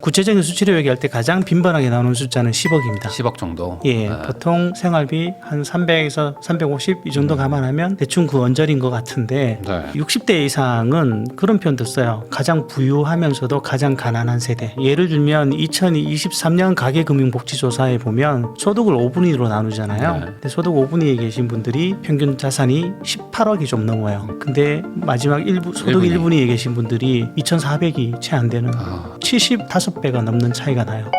구체적인 수치료 얘기할 때 가장 빈번하게 나오는 숫자는 10억입니다. 10억 정도. 예, 보통 생활비 한 300에서 350 이 정도 감안하면 대충 그 언저리인 것 같은데 네. 60대 이상은 그런 표현도 써요. 가장 부유하면서도 가장 가난한 세대. 예를 들면 2023년 가계금융복지조사에 보면 소득을 5분위 2로 나누잖아요. 네. 근데 소득 5분위에 계신 분들이 평균 자산이 18억이 좀 넘어요. 근데 마지막 소득 1분위에 계신 분들이 2,400이 채 안 되는 75배가 넘는 차이가 나요.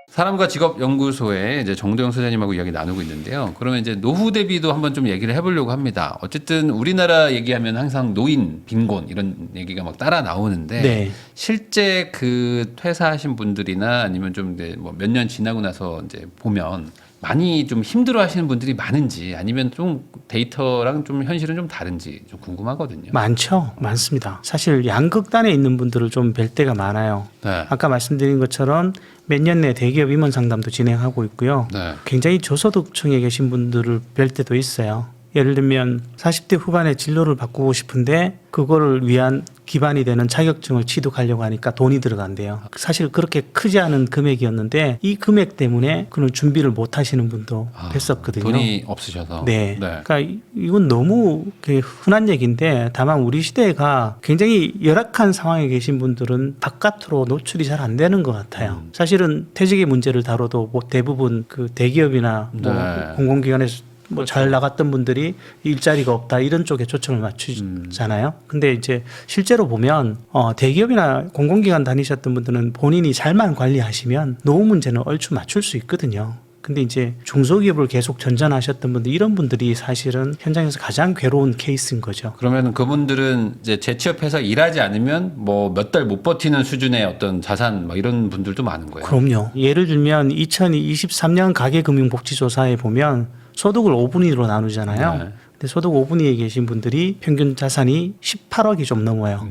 사람과 직업 연구소에 이제 정도영 소장님하고 이야기 나누고 있는데요. 그러면 이제 노후 대비도 한번 좀 얘기를 해보려고 합니다. 어쨌든 우리나라 얘기하면 항상 노인, 빈곤 이런 얘기가 막 따라 나오는데 네. 실제 그 퇴사하신 분들이나 아니면 좀 뭐 몇 년 지나고 나서 이제 보면 많이 좀 힘들어하시는 분들이 많은지 아니면 좀 데이터랑 좀 현실은 좀 다른지 좀 궁금하거든요. 많죠. 많습니다. 사실 양극단에 있는 분들을 좀 뵐 때가 많아요. 네. 아까 말씀드린 것처럼 몇 년 내 대기업 임원 상담도 진행하고 있고요. 네. 굉장히 저소득층에 계신 분들을 뵐 때도 있어요. 예를 들면 40대 후반에 진로를 바꾸고 싶은데 그거를 위한 기반이 되는 자격증을 취득하려고 하니까 돈이 들어간대요. 사실 그렇게 크지 않은 금액이었는데 이 금액 때문에 그런 준비를 못 하시는 분도 뵀었거든요. 돈이 없으셔서. 네. 그러니까 이건 너무 흔한 얘기인데 다만 우리 시대가 굉장히 열악한 상황에 계신 분들은 바깥으로 노출이 잘 안 되는 것 같아요. 사실은 퇴직의 문제를 다뤄도 뭐 대부분 그 대기업이나 뭐 네. 공공기관에서 뭐 잘 나갔던 분들이 일자리가 없다 이런 쪽에 초점을 맞추잖아요. 근데 이제 실제로 보면 대기업이나 공공기관 다니셨던 분들은 본인이 잘만 관리하시면 노후 문제는 얼추 맞출 수 있거든요. 근데 이제 중소기업을 계속 전전하셨던 분들 이런 분들이 사실은 현장에서 가장 괴로운 케이스인 거죠. 그러면 그분들은 이제 재취업해서 일하지 않으면 뭐 몇 달 못 버티는 수준의 어떤 자산 막 이런 분들도 많은 거예요. 그럼요. 예를 들면 2023년 가계금융복지조사에 보면 소득을 5분위 2로 나누잖아요. 네. 근데 소득 5분위에 계신 분들이 평균 자산이 18억이 좀 넘어요.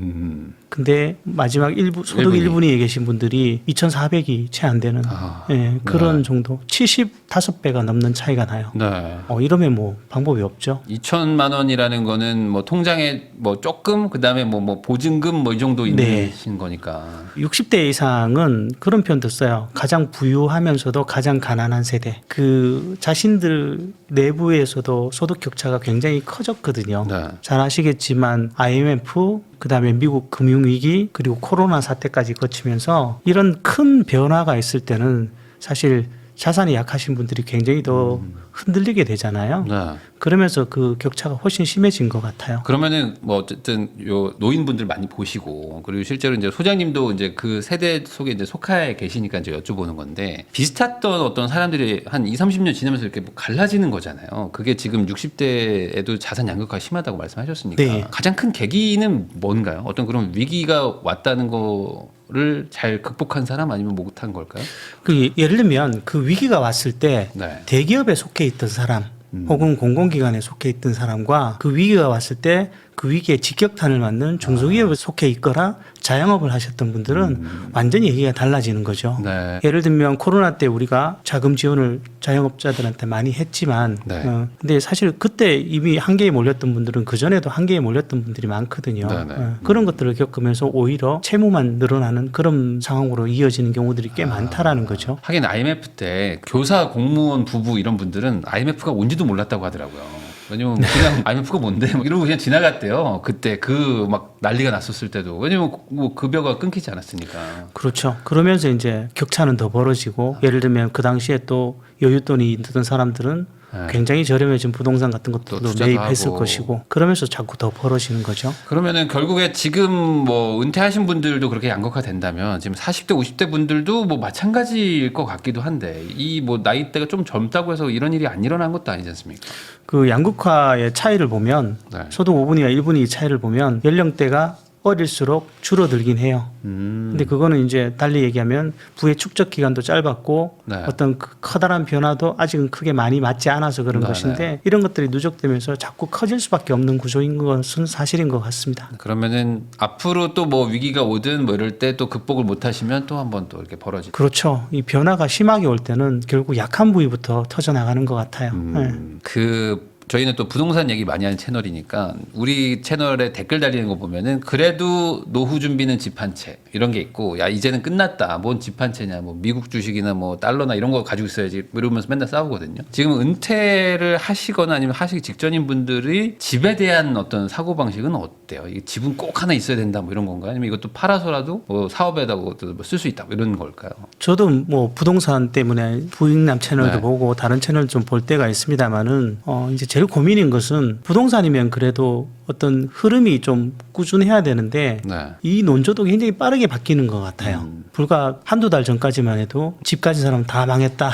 근데 마지막 소득 1분위에 계신 분들이 2,400이 채 안 되는 그런 정도 75배가 넘는 차이가 나요. 네. 이러면 뭐 방법이 없죠. 2천만 원이라는 거는 뭐 통장에 뭐 조금 그다음에 뭐 보증금 뭐 이 정도 있는 거니까. 60대 이상은 그런 표현도 써요. 가장 부유하면서도 가장 가난한 세대. 그 자신들 내부에서도 소득 격차가 굉장히 커졌거든요. 네. 잘 아시겠지만 IMF 그다음에 미국 금융위기 그리고 코로나 사태까지 거치면서 이런 큰 변화가 있을 때는 사실 자산이 약하신 분들이 굉장히 더 흔들리게 되잖아요. 네. 그러면서 그 격차가 훨씬 심해진 것 같아요. 그러면은 뭐 어쨌든 요 노인분들 많이 보시고 그리고 실제로 이제 소장님도 이제 그 세대 속에 이제 속해 계시니까 이제 여쭤보는 건데 비슷했던 어떤 사람들이 한 20, 30년 지나면서 이렇게 뭐 갈라지는 거잖아요. 그게 지금 60대에도 자산 양극화가 심하다고 말씀하셨으니까 네. 가장 큰 계기는 뭔가요? 어떤 그런 위기가 왔다는 거를 잘 극복한 사람 아니면 못한 걸까요? 그 예를 들면 그 위기가 왔을 때 네. 대기업에 속해 있던 사람 혹은 공공기관에 속해 있던 사람과 그 위기가 왔을 때 그 위기에 직격탄을 맞는 중소기업에 속해 있거나 자영업을 하셨던 분들은 완전히 얘기가 달라지는 거죠. 네. 예를 들면 코로나 때 우리가 자금 지원을 자영업자들한테 많이 했지만 네. 근데 사실 그때 이미 한계에 몰렸던 분들은 그전에도 한계에 몰렸던 분들이 많거든요. 네, 네. 그런 것들을 겪으면서 오히려 채무만 늘어나는 그런 상황으로 이어지는 경우들이 꽤 많다라는 거죠. 하긴 IMF 때 교사, 공무원, 부부 이런 분들은 IMF가 온지도 몰랐다고 하더라고요. 왜냐면 그냥 IMF가 뭔데 막 이러고 그냥 지나갔대요. 그때 그 막 난리가 났었을 때도. 왜냐면 뭐 급여가 끊기지 않았으니까. 그렇죠. 그러면서 이제 격차는 더 벌어지고 예를 들면 그 당시에 또 여윳돈이 있던 사람들은 굉장히 저렴해진 부동산 같은 것도 매입했을 하고. 것이고 그러면서 자꾸 더 벌어지는 거죠. 그러면은 결국에 지금 뭐 은퇴하신 분들도 그렇게 양극화 된다면 지금 40대, 50대 분들도 뭐 마찬가지일 것 같기도 한데 이 뭐 나이대가 좀 젊다고 해서 이런 일이 안 일어난 것도 아니지 않습니까? 그 양극화의 차이를 보면 소득 5분위와 1분위 차이를 보면 연령대가 어릴수록 줄어들긴 해요. 근데 그거는 이제 달리 얘기하면 부의 축적 기간도 짧았고 어떤 그 커다란 변화도 아직은 크게 많이 맞지 않아서 그런 것인데 이런 것들이 누적되면서 자꾸 커질 수밖에 없는 구조인 것은 사실인 것 같습니다. 그러면은 앞으로 또 뭐 위기가 오든 뭐 이럴 때 또 극복을 못 하시면 또 한번 또 이렇게 벌어지죠. 그렇죠. 이 변화가 심하게 올 때는 결국 약한 부위부터 터져 나가는 것 같아요. 그 저희는 또 부동산 얘기 많이 하는 채널이니까 우리 채널에 댓글 달리는 거 보면은 그래도 노후 준비는 집 한 채 이런 게 있고 야 이제는 끝났다 뭔 집 한 채냐 뭐 미국 주식이나 뭐 달러나 이런 거 가지고 있어야지 뭐 이러면서 맨날 싸우거든요. 지금 은퇴를 하시거나 아니면 하시기 직전인 분들이 집에 대한 어떤 사고 방식은 어때요? 이 집은 꼭 하나 있어야 된다 뭐 이런 건가요? 아니면 이것도 팔아서라도 뭐 사업에다 쓸 수 있다 뭐 이런 걸까요? 저도 뭐 부동산 때문에 부익남 채널도 네. 보고 다른 채널 좀 볼 때가 있습니다만은 이제 제일 고민인 것은 부동산이면 그래도 어떤 흐름이 좀 꾸준해야 되는데 네. 이 논조도 굉장히 빠르게 바뀌는 것 같아요. 불과 한두 달 전까지만 해도 집 가진 사람 다 망했다.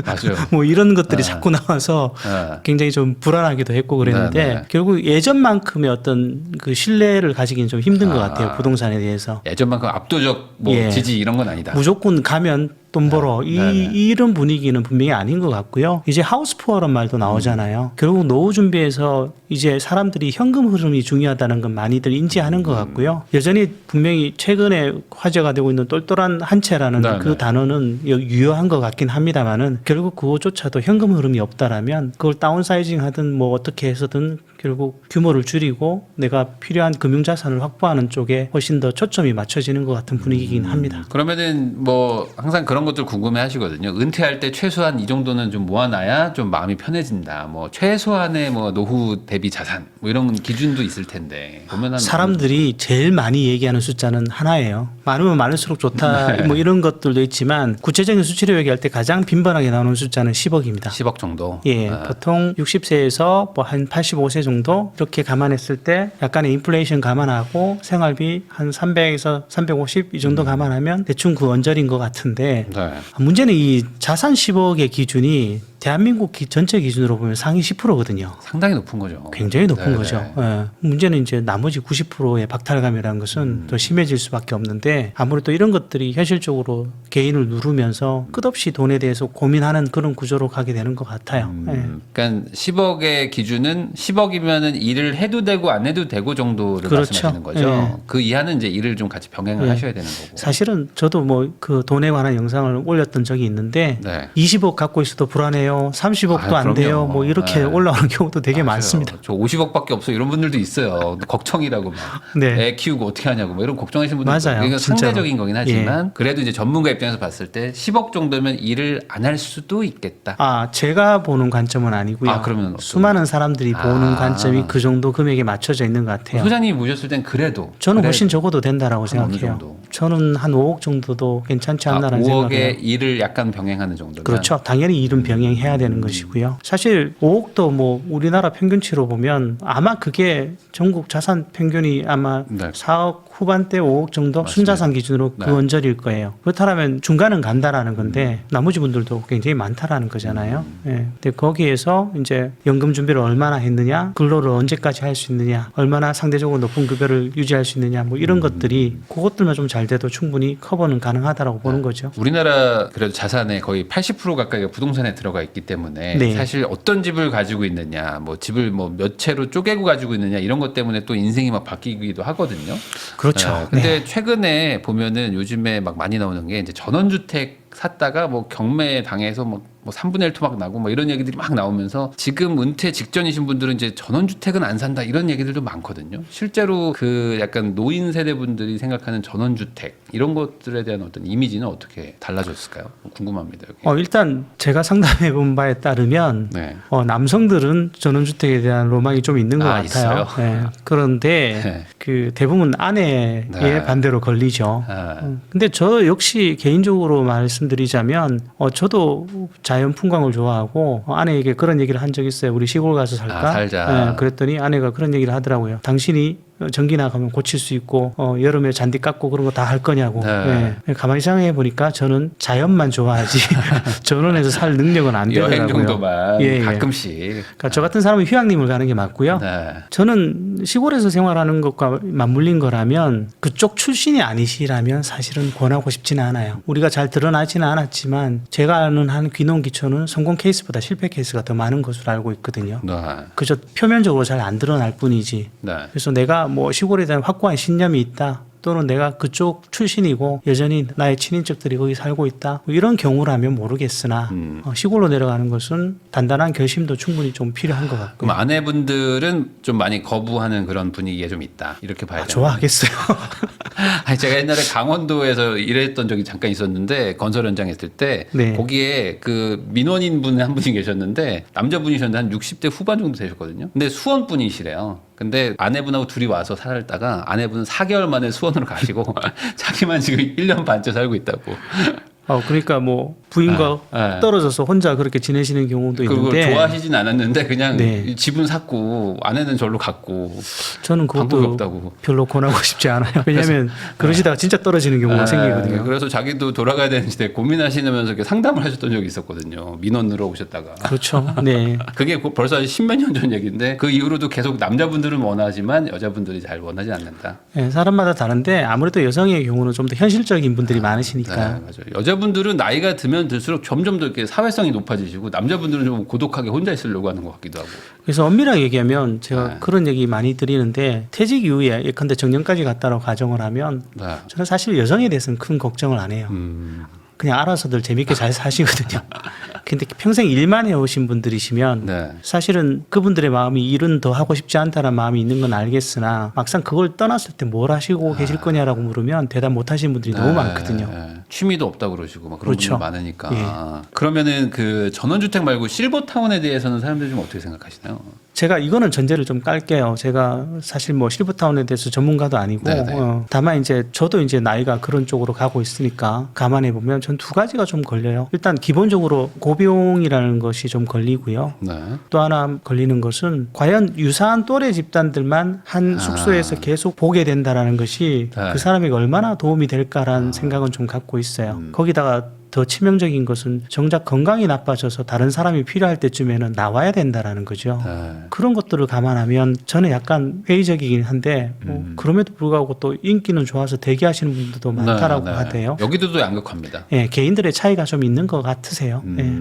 맞아요. 뭐 이런 것들이 네. 자꾸 나와서 네. 굉장히 좀 불안하기도 했고 그랬는데 네, 네. 결국 예전만큼의 어떤 그 신뢰를 가지기는 좀 힘든 것 같아요. 부동산에 대해서. 예전만큼 압도적 뭐 예. 지지 이런 건 아니다. 무조건 가면 돈 벌어. 이런 분위기는 분명히 아닌 것 같고요. 이제 하우스푸어란 말도 나오잖아요. 결국 노후 준비에서 이제 사람들이 현금 흐름이 중요하다는 건 많이들 인지하는 것 같고요. 여전히 분명히 최근에 화제가 되고 있는 똘똘한 한 채라는 네, 그 네. 단어는 유효한 것 같긴 합니다만은 결국 그것조차도 현금 흐름이 없다라면 그걸 다운사이징 하든 뭐 어떻게 해서든 결국 규모를 줄이고 내가 필요한 금융자산을 확보하는 쪽에 훨씬 더 초점이 맞춰지는 것 같은 분위기이긴 합니다. 그러면은 뭐 항상 그런 것들 궁금해 하시거든요. 은퇴할 때 최소한 이 정도는 좀 모아놔야 좀 마음이 편해진다. 뭐 최소한의 뭐 노후 대비 자산 뭐 이런 기준도 있을 텐데 보면 사람들이 제일 많이 얘기하는 숫자는 하나예요. 많으면 많을수록 좋다. 네. 뭐 이런 것들도 있지만 구체적인 수치를 얘기할 때 가장 빈번하게 나오는 숫자는 10억입니다. 10억 정도. 예, 아, 보통 60세에서 뭐 한 85세 정도 이렇게 감안했을 때 약간의 인플레이션 감안하고 생활비 한 300에서 350 이 정도 감안하면 대충 그 언저리인 것 같은데 네. 문제는 이 자산 10억의 기준이 대한민국 전체 기준으로 보면 상위 10%거든요. 상당히 높은 거죠. 굉장히 높은 네네. 거죠. 예. 문제는 이제 나머지 90%의 박탈감이라는 것은 더 심해질 수밖에 없는데 아무래도 이런 것들이 현실적으로 개인을 누르면서 끝없이 돈에 대해서 고민하는 그런 구조로 가게 되는 것 같아요. 예. 그러니까 10억의 기준은 10억이면은 일을 해도 되고 안 해도 되고 정도를 그렇죠. 말씀하시는 거죠. 예. 그 이하는 이제 일을 좀 같이 병행을 예. 하셔야 되는 거고. 사실은 저도 뭐 그 돈에 관한 영상을 올렸던 적이 있는데 네. 20억 갖고 있어도 불안해요. 30억도 안 그럼요. 돼요. 뭐 이렇게 네. 올라오는 경우도 되게 맞아요. 많습니다. 저 50억밖에 없어 이런 분들도 있어요. 걱정이라고 막. 네. 애 키우고 어떻게 하냐고 뭐 이런 걱정하시는 분들 맞아요. 있어요. 이건 진짜로. 상대적인 거긴 하지만 그래도 이제 전문가 입장에서 봤을 때 10억 정도면 일을 안 할 수도 있겠다. 아, 제가 보는 관점은 아니고요. 아, 그러면 어떤- 수많은 사람들이 보는 아. 관점이 그 정도 금액에 맞춰져 있는 것 같아요. 소장님이 보셨을 땐 그래도 저는 그래도 훨씬 적어도 된다라고 한 어느 생각해요. 정도? 저는 한 5억 정도도 괜찮지 않나라는 생각이에요. 5억의 일을 약간 병행하는 정도면 그렇죠. 당연히 일은 병행해야 되는 것이고요. 사실 5억도 뭐 우리나라 평균치로 보면 아마 그게 전국 자산 평균이 아마 네. 4억 후반대 5억 정도 순자산 기준으로 그 네. 언저리일 거예요. 그렇다면 중간은 간다라는 건데 나머지 분들도 굉장히 많다라는 거잖아요. 예. 근데 거기에서 이제 연금 준비를 얼마나 했느냐, 근로를 언제까지 할 수 있느냐, 얼마나 상대적으로 높은 급여를 유지할 수 있느냐, 뭐 이런 것들이 그것들만 좀 잘 돼도 충분히 커버는 가능하다라고 보는 거죠. 우리나라 그래도 자산의 거의 80% 가까이가 부동산에 들어가 있기 때문에 네. 사실 어떤 집을 가지고 있느냐, 뭐 집을 뭐 몇 채로 쪼개고 가지고 있느냐 이런 것 때문에 또 인생이 막 바뀌기도 하거든요. 그렇죠. 근데 최근에 보면은 요즘에 막 많이 나오는 게 이제 전원주택 샀다가 뭐 경매 당해서 뭐 3분의 1 토막 나고 뭐 이런 얘기들이 막 나오면서 지금 은퇴 직전이신 분들은 이제 전원주택은 안 산다 이런 얘기들도 많거든요. 실제로 그 약간 노인 세대 분들이 생각하는 전원주택 이런 것들에 대한 어떤 이미지는 어떻게 달라졌을까요? 궁금합니다. 여기. 일단 제가 상담해 본 바에 따르면 네. 남성들은 전원주택에 대한 로망이 좀 있는 것 같아요. 있어요? 네. 그런데 네. 그 대부분 아내의 네. 반대로 걸리죠. 아, 근데 저 역시 개인적으로 말씀드리자면 저도 자연 풍광을 좋아하고 아내에게 그런 얘기를 한 적 있어요. 우리 시골 가서 살까? 살자. 네, 그랬더니 아내가 그런 얘기를 하더라고요. 당신이 전기 나가면 고칠 수 있고 여름에 잔디 깎고 그런 거 다 할 거냐고. 네. 네. 가만히 생각해 보니까 저는 자연만 좋아하지 전원에서 살 능력은 안 되더라고요. 여행 정도만 예, 예. 가끔씩. 그러니까 저 같은 사람은 휴양림을 가는 게 맞고요. 네. 저는 시골에서 생활하는 것과 맞물린 거라면 그쪽 출신이 아니시라면 사실은 권하고 싶지는 않아요. 우리가 잘 드러나지는 않았지만 제가 아는 한 귀농귀촌은 성공 케이스보다 실패 케이스가 더 많은 것으로 알고 있거든요. 네. 그저 표면적으로 잘 안 드러날 뿐이지. 네. 그래서 내가 뭐 시골에 대한 확고한 신념이 있다. 또는 내가 그쪽 출신이고 여전히 나의 친인척들이 거기 살고 있다. 뭐 이런 경우라면 모르겠으나 시골로 내려가는 것은 단단한 결심도 충분히 좀 필요한 것 같고요. 그럼 아내분들은 좀 많이 거부하는 그런 분위기가 좀 있다. 이렇게 봐야 되나요? 좋아하겠어요. 아니, 제가 옛날에 강원도에서 일했던 적이 잠깐 있었는데 건설 현장에 있을 때 네. 거기에 그 민원인 분 한 분이 계셨는데 남자분이셨는데 한 60대 후반 정도 되셨거든요. 근데 수원 분이시래요. 근데 아내분하고 둘이 와서 살다가 아내분은 4개월 만에 수원으로 가시고 자기만 지금 1년 반째 살고 있다고. 그러니까 뭐 부인과 네. 떨어져서 혼자 그렇게 지내시는 경우도 그거 있는데 좋아하시진 않았는데 그냥 네. 집은 샀고 아내는 절로 갔고 저는 방법이 그것도 없다고. 별로 권하고 싶지 않아요. 왜냐하면 그러시다가 진짜 떨어지는 경우가 생기거든요. 그래서 자기도 돌아가야 되는데 고민하시면서 이렇게 상담을 하셨던 적이 있었거든요. 민원으로 오셨다가. 그렇죠. 네. 그게 벌써 한 10몇 년 전 얘기인데 그 이후로도 계속 남자분들은 원하지만 여자분들이 잘 원하지 않는다. 네, 사람마다 다른데 아무래도 여성의 경우는 좀 더 현실적인 분들이 많으시니까. 네, 맞아요. 여자분들은 나이가 들면 들수록 점점 더 이렇게 사회성이 높아지시고 남자분들은 좀 고독하게 혼자 있으려고 하는 것 같기도 하고. 그래서 엄밀하게 얘기하면 제가 네. 그런 얘기 많이 드리는데 퇴직 이후에 예컨대 정년까지 갔다고 가정을 하면 네. 저는 사실 여성에 대해서는 큰 걱정을 안 해요. 그냥 알아서들 재밌게 잘 사시거든요. 근데 평생 일만 해오신 분들이시면 네. 사실은 그분들의 마음이 일은 더 하고 싶지 않다는 마음이 있는 건 알겠으나 막상 그걸 떠났을 때 뭘 하시고 계실 거냐라고 물으면 대답 못 하시는 분들이 너무 많거든요. 네. 취미도 없다 그러시고 막 그런 그렇죠. 분들 많으니까. 예. 그러면은 그 전원주택 말고 실버타운에 대해서는 사람들이 좀 어떻게 생각하시나요? 제가 이거는 전제를 좀 깔게요. 제가 사실 뭐 실버타운에 대해서 전문가도 아니고 네네. 다만 이제 저도 이제 나이가 그런 쪽으로 가고 있으니까 감안해 보면 전 두 가지가 좀 걸려요. 일단 기본적으로 고비용이라는 것이 좀 걸리고요. 네. 또 하나 걸리는 것은 과연 유사한 또래 집단들만 한 숙소에서 계속 보게 된다라는 것이 네. 그 사람에게 얼마나 도움이 될까라는 생각은 좀 갖고 있어요. 거기다가 더 치명적인 것은 정작 건강이 나빠져서 다른 사람이 필요할 때쯤에는 나와야 된다라는 거죠. 네. 그런 것들을 감안하면 저는 약간 회의적이긴 한데 그럼에도 불구하고 또 인기는 좋아서 대기하시는 분들도 많다라고 네, 네. 하대요. 여기도 양극화입니다. 예, 개인들의 차이가 좀 있는 것 같으세요. 예.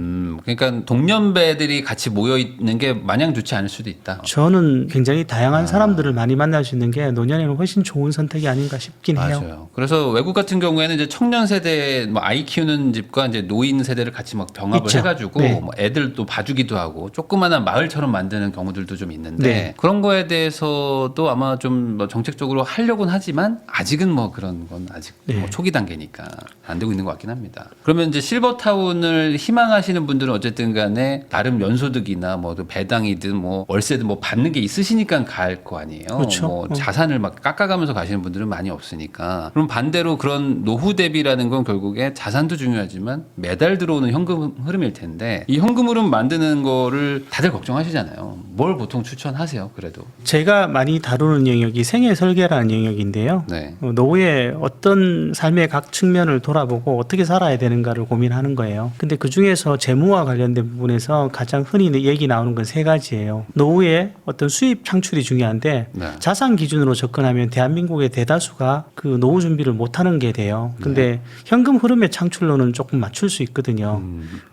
그러니까 동년배들이 같이 모여 있는 게 마냥 좋지 않을 수도 있다. 저는 굉장히 다양한 사람들을 많이 만날 수 있는 게 노년에는 훨씬 좋은 선택이 아닌가 싶긴 해요. 맞아요. 그래서 외국 같은 경우에는 이제 청년 세대, 뭐 아이 키우는 집과 이제 노인 세대를 같이 막 병합을 있죠. 해가지고 네. 뭐 애들도 봐주기도 하고 조그마한 마을처럼 만드는 경우들도 좀 있는데 네. 그런 거에 대해서도 아마 좀 뭐 정책적으로 하려고는 하지만 아직은 뭐 그런 건 아직 네. 뭐 초기 단계니까 안 되고 있는 것 같긴 합니다. 그러면 이제 실버타운을 희망하시는 분들은 어쨌든 간에 나름 연소득이나 뭐 배당이든 뭐 월세든 뭐 받는 게 있으시니까 갈 거 아니에요. 그렇죠. 뭐 자산을 막 깎아가면서 가시는 분들은 많이 없으니까. 그럼 반대로 그런 노후 대비라는 건 결국에 자산도 중요하지만 매달 들어오는 현금 흐름일 텐데 이 현금 흐름 만드는 거를 다들 걱정하시잖아요. 뭘 보통 추천하세요? 그래도. 제가 많이 다루는 영역이 생애 설계라는 영역인데요. 네. 노후에 어떤 삶의 각 측면을 돌아보고 어떻게 살아야 되는가를 고민하는 거예요. 근데 그 중에서 재무와 관련된 부분에서 가장 흔히 얘기 나오는 건 세 가지예요. 노후에 어떤 수입 창출이 중요한데 네. 자산 기준으로 접근하면 대한민국의 대다수가 그 노후 준비를 못하는 게 돼요. 근데 현금 흐름의 창출로는 조금 맞출 수 있거든요.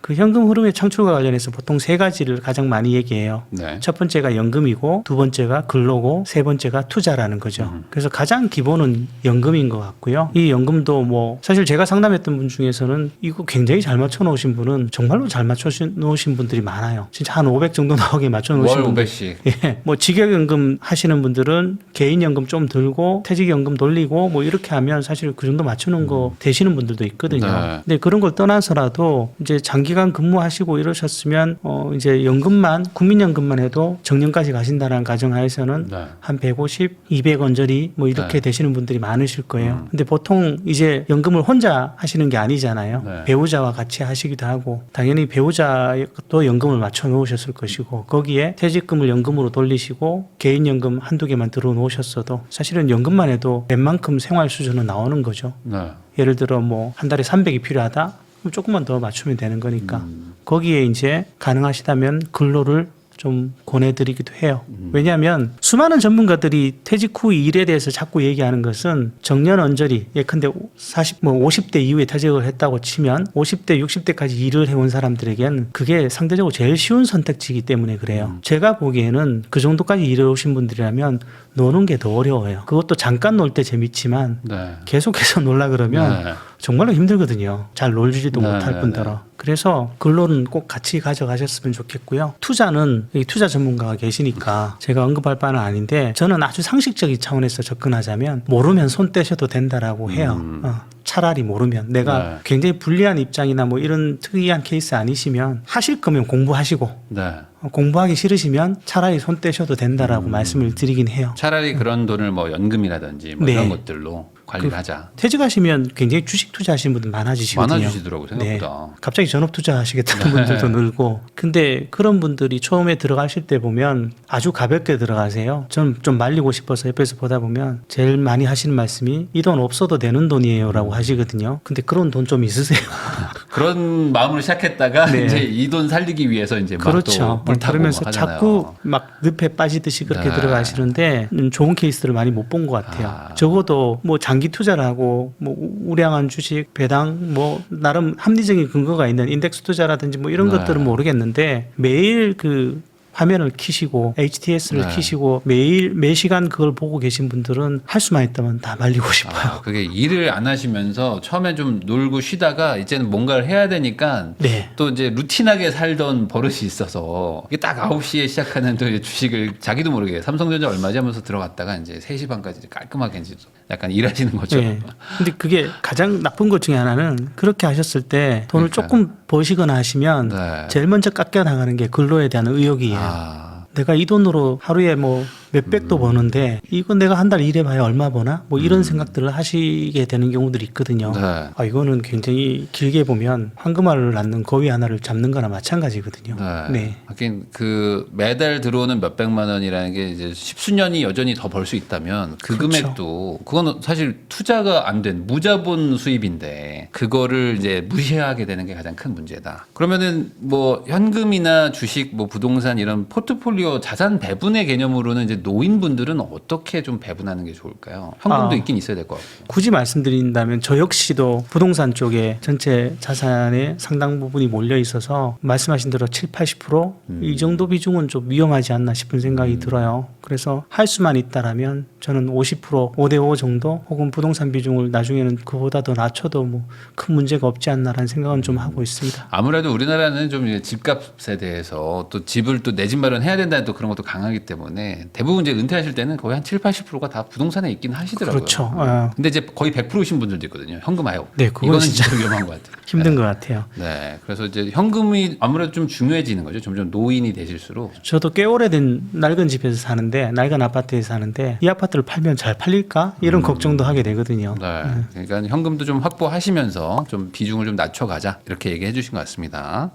그 현금 흐름의 창출과 관련해서 보통 세 가지를 가장 많이 얘기해요. 네. 첫 번째가 연금이고 두 번째가 근로고 세 번째가 투자라는 거죠. 그래서 가장 기본은 연금인 것 같고요. 이 연금도 뭐 사실 제가 상담했던 분 중에서는 이거 굉장히 잘 맞춰 놓으신 분은 정말로 잘 맞춰 놓으신 분들이 많아요. 진짜 한 500 정도 나오게 맞춰 놓으신 월 분들. 500씩. 예, 뭐 직역연금 하시는 분들은 개인연금 좀 들고 퇴직연금 돌리고 뭐 이렇게 하면 사실 그 정도 맞추는 거 되시는 분들도 있거든요. 네. 근데 그런 걸 떠나서라도 이제 장기간 근무하시고 이러셨으면 이제 연금만 국민연금만 해도 정년까지 가신다는 가정하에서는 네. 한 150, 200원짜리 뭐 이렇게 네. 되시는 분들이 많으실 거예요. 근데 보통 이제 연금을 혼자 하시는 게 아니잖아요. 네. 배우자와 같이 하시기도 하고 당연히 배우자도 연금을 맞춰 놓으셨을 것이고 거기에 퇴직금을 연금으로 돌리시고 개인연금 한두 개만 들어 놓으셨어도 사실은 연금만 해도 웬만큼 생활 수준은 나오는 거죠. 네. 예를 들어 뭐 한 달에 300이 필요하다? 그럼 조금만 더 맞추면 되는 거니까 거기에 이제 가능하시다면 근로를 좀 권해드리기도 해요. 왜냐하면 수많은 전문가들이 퇴직 후 일에 대해서 자꾸 얘기하는 것은 정년 언저리, 예컨대 50대 이후에 퇴직을 했다고 치면 50대, 60대까지 일을 해온 사람들에겐 그게 상대적으로 제일 쉬운 선택지이기 때문에 그래요. 제가 보기에는 그 정도까지 일해오신 분들이라면 노는 게 더 어려워요. 그것도 잠깐 놀 때 재밌지만 네. 계속해서 놀라 그러면 네. 정말로 힘들거든요. 잘 놀지도 네, 못할 네, 뿐더러. 그래서 근로는 꼭 같이 가져가셨으면 좋겠고요. 투자는 여기 투자 전문가가 계시니까 제가 언급할 바는 아닌데 저는 아주 상식적인 차원에서 접근하자면 모르면 손 떼셔도 된다라고 해요. 차라리 모르면 내가 네. 굉장히 불리한 입장이나 뭐 이런 특이한 케이스 아니시면 하실 거면 공부하시고 네. 공부하기 싫으시면 차라리 손 떼셔도 된다라고 말씀을 드리긴 해요. 차라리 그런 돈을 뭐 연금이라든지 뭐 네. 이런 것들로 관리를 하자. 퇴직하시면 굉장히 주식 투자하시는 분들 많아지시거든요. 많아지시더라고요, 생각보다. 갑자기 전업 투자하시겠다는 분들도 늘고. 근데 그런 분들이 처음에 들어가실 때 보면 아주 가볍게 들어가세요. 전 좀 말리고 싶어서 옆에서 보다 보면 제일 많이 하시는 말씀이 이 돈 없어도 되는 돈이에요라고 하시거든요. 근데 그런 돈 좀 있으세요? 그런 마음으로 시작했다가 네. 이제 이 돈 살리기 위해서 이제 그렇죠. 막또 타고 그러면서 막 하잖아요. 자꾸 막 늪에 빠지듯이 그렇게 네. 들어가시는데 좋은 케이스를 많이 못 본 것 같아요. 적어도 뭐 장기 투자를 하고 뭐 우량한 주식, 배당 뭐 나름 합리적인 근거가 있는 인덱스 투자라든지 뭐 이런 네. 것들은 모르겠는데 매일 그 화면을 키시고 HTS를 네. 키시고 매일 매 시간 그걸 보고 계신 분들은 할 수만 있다면 다 말리고 싶어요. 그게 일을 안 하시면서 처음에 좀 놀고 쉬다가 이제는 뭔가를 해야 되니까 네. 또 이제 루틴하게 살던 버릇이 있어서 이게 딱 9시에 시작하는 또 이제 주식을 자기도 모르게 삼성전자 얼마지 하면서 들어갔다가 이제 3시 반까지 이제 깔끔하게 이제 약간 일하시는 거죠. 네. 근데 그게 가장 나쁜 것 중에 하나는 그렇게 하셨을 때 돈을 그러니까요. 조금 버시거나 하시면 네. 제일 먼저 깎여 나가는 게 근로에 대한 의욕이에요. 내가 이 돈으로 하루에 뭐 몇백도 버는데 이거 내가 한 달 일해봐야 얼마 버나? 뭐 이런 생각들을 하시게 되는 경우들이 있거든요. 네. 이거는 굉장히 길게 보면 황금알을 낳는 거위 하나를 잡는 거나 마찬가지거든요. 네. 하긴 그 매달 들어오는 몇백만 원이라는 게 이제 십수년이 여전히 더 벌 수 있다면 그 그렇죠. 금액도 그거는 사실 투자가 안 된 무자본 수입인데 그거를 이제 무시하게 되는 게 가장 큰 문제다. 그러면은 뭐 현금이나 주식, 뭐 부동산 이런 포트폴리오 자산 배분의 개념으로는 이제 노인분들은 어떻게 좀 배분하는 게 좋을까요? 현금도 있긴 있어야 될 것 같고. 굳이 말씀드린다면 저 역시도 부동산 쪽에 전체 자산의 상당 부분이 몰려 있어서 말씀하신 대로 70-80%이 정도 비중은 좀 위험하지 않나 싶은 생각이 들어요. 그래서 할 수만 있다라면 저는 50% 5대5 정도 혹은 부동산 비중을 나중에는 그보다 더 낮춰도 뭐 큰 문제가 없지 않나라는 생각은 좀 하고 있습니다. 아무래도 우리나라는 좀 이제 집값에 대해서 또 집을 또 내 집 마련해야 된다는 또 그런 것도 강하기 때문에 대부분 이제 은퇴하실 때는 거의 한 70-80%가 다 부동산에 있긴 하시더라고요. 그렇죠. 근데 이제 거의 100%이신 분들도 있거든요. 현금화요. 네, 그건 이거는 진짜 진짜 위험한 것 같아요. 힘든 것 같아요. 네, 그래서 이제 현금이 아무래도 좀 중요해지는 거죠. 점점 노인이 되실수록. 저도 꽤 오래된 낡은 집에서 사는데 낡은 아파트에서 사는데 이 아파트를 팔면 잘 팔릴까? 이런 걱정도 하게 되거든요. 네, 그러니까 현금도 좀 확보하시면서 좀 비중을 좀 낮춰가자 이렇게 얘기해 주신 것 같습니다.